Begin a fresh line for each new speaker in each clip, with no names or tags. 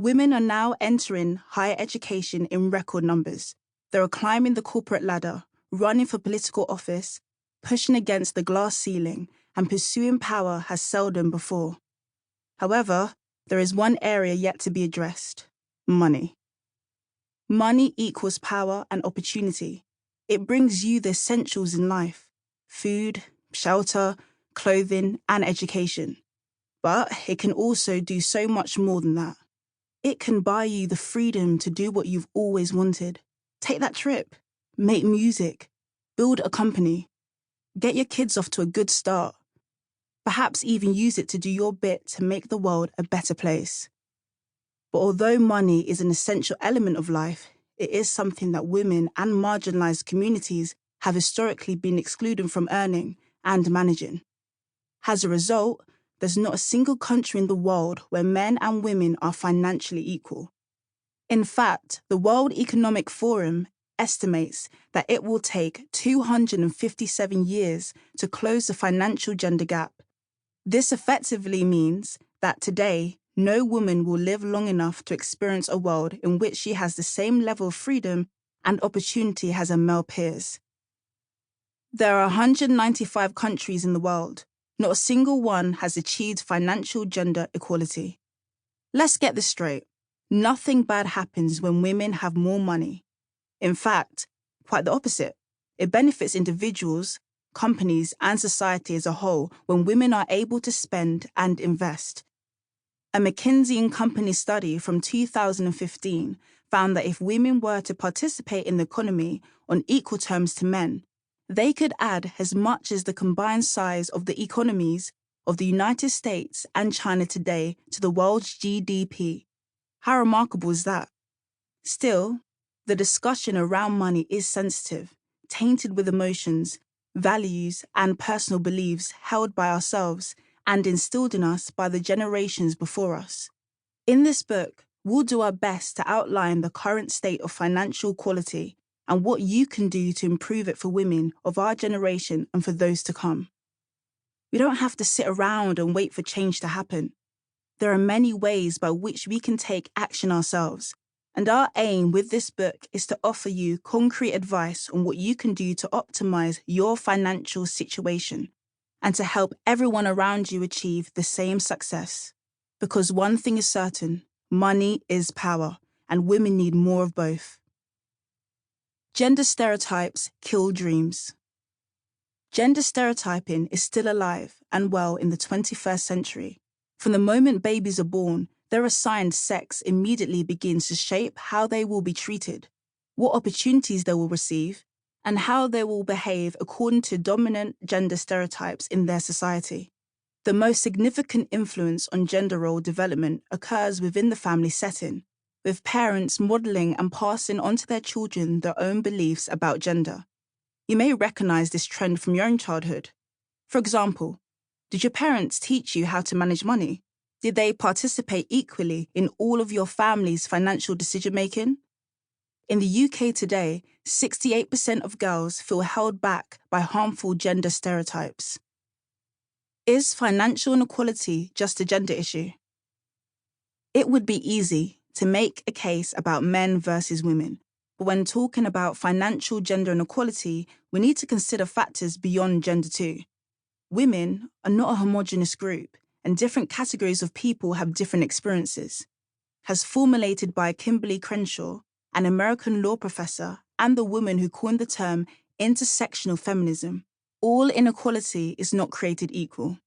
Women are now entering higher education in record numbers. They are climbing the corporate ladder, running for political office, pushing against the glass ceiling, and pursuing power as seldom before. However, there is one area yet to be addressed: money. Money equals power and opportunity. It brings you the essentials in life: food, shelter, clothing, and education. But it can also do so much more than that. It can buy you the freedom to do what you've always wanted. Take that trip, make music, build a company, get your kids off to a good start. Perhaps even use it to do your bit to make the world a better place. But although money is an essential element of life, it is something that women and marginalized communities have historically been excluded from earning and managing. As a result, there's not a single country in the world where men and women are financially equal. In fact, the World Economic Forum estimates that it will take 257 years to close the financial gender gap. This effectively means that today, no woman will live long enough to experience a world in which she has the same level of freedom and opportunity as her male peers. There are 195 countries in the world. Not a single one has achieved financial gender equality. Let's get this straight. Nothing bad happens when women have more money. In fact, quite the opposite. It benefits individuals, companies, and society as a whole when women are able to spend and invest. A McKinsey & Company study from 2015 found that if women were to participate in the economy on equal terms to men, they could add as much as the combined size of the economies of the United States and China today to the world's GDP. How remarkable is that? Still, the discussion around money is sensitive, tainted with emotions, values, and personal beliefs held by ourselves and instilled in us by the generations before us. In this book, we'll do our best to outline the current state of financial equality and what you can do to improve it for women of our generation and for those to come. We don't have to sit around and wait for change to happen. There are many ways by which we can take action ourselves, and our aim with this book is to offer you concrete advice on what you can do to optimize your financial situation and to help everyone around you achieve the same success. Because one thing is certain: money is power, and women need more of both. Gender stereotypes kill dreams. Gender stereotyping is still alive and well in the 21st century. From the moment babies are born, their assigned sex immediately begins to shape how they will be treated, what opportunities they will receive, and how they will behave according to dominant gender stereotypes in their society. The most significant influence on gender role development occurs within the family setting, with parents modeling and passing on to their children their own beliefs about gender. You may recognize this trend from your own childhood. For example, did your parents teach you how to manage money? Did they participate equally in all of your family's financial decision-making? In the UK today, 68% of girls feel held back by harmful gender stereotypes. Is financial inequality just a gender issue? It would be easy to make a case about men versus women, but when talking about financial gender inequality, we need to consider factors beyond gender too. Women are not a homogeneous group, and different categories of people have different experiences. As formulated by Kimberly Crenshaw, an American law professor and the woman who coined the term intersectional feminism, all inequality is not created equal.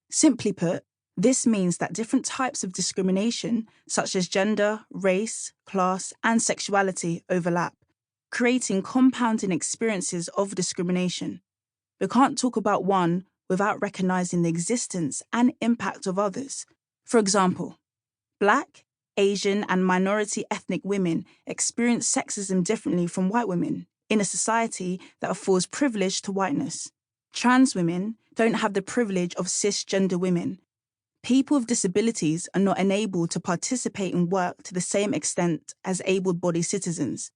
Simply put, this means that different types of discrimination, such as gender, race, class, and sexuality, overlap, creating compounding experiences of discrimination. We can't talk about one without recognizing the existence and impact of others. For example, Black, Asian, and minority ethnic women experience sexism differently from white women in a society that affords privilege to whiteness. Trans women don't have the privilege of cisgender women. People with disabilities are not enabled to participate in work to the same extent as able-bodied citizens.